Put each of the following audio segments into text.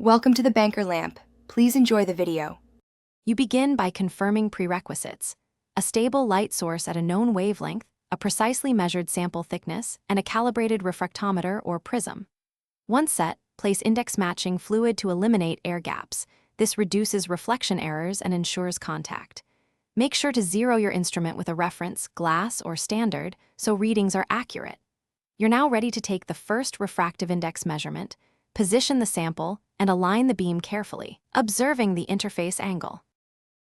Welcome to the Banker Lamp. Please enjoy the video. You begin by confirming prerequisites: a stable light source at a known wavelength, a precisely measured sample thickness, and a calibrated refractometer or prism. Once set, place index matching fluid to eliminate air gaps. This reduces reflection errors and ensures contact. Make sure to zero your instrument with a reference, glass, or standard, so readings are accurate. You're now ready to take the first refractive index measurement, position the sample, and align the beam carefully, observing the interface angle.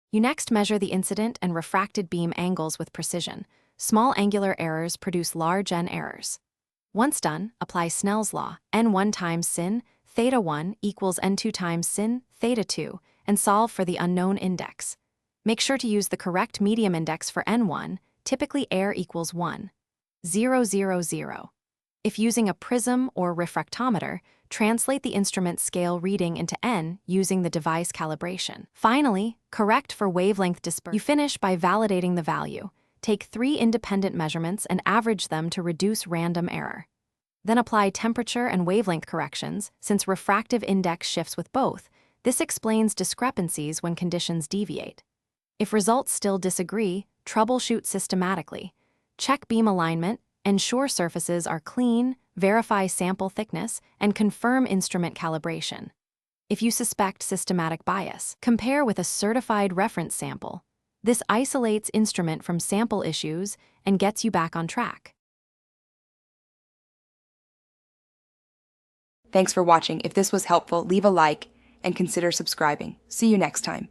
You next measure the incident and refracted beam angles with precision. Small angular errors produce large N errors. Once done, apply Snell's law, N1 times sin, theta 1 equals N2 times sin, theta 2, and solve for the unknown index. Make sure to use the correct medium index for N1, typically air equals 1. 0, 0, 0. If using a prism or refractometer, translate the instrument scale reading into N using the device calibration. Finally, correct for wavelength dispersion. You finish by validating the value. Take 3 independent measurements and average them to reduce random error. Then apply temperature and wavelength corrections, since refractive index shifts with both. This explains discrepancies when conditions deviate. If results still disagree, troubleshoot systematically. Check beam alignment, ensure surfaces are clean, verify sample thickness, and confirm instrument calibration. If you suspect systematic bias, compare with a certified reference sample. This isolates instrument from sample issues and gets you back on track. Thanks for watching. If this was helpful, leave a like and consider subscribing. See you next time.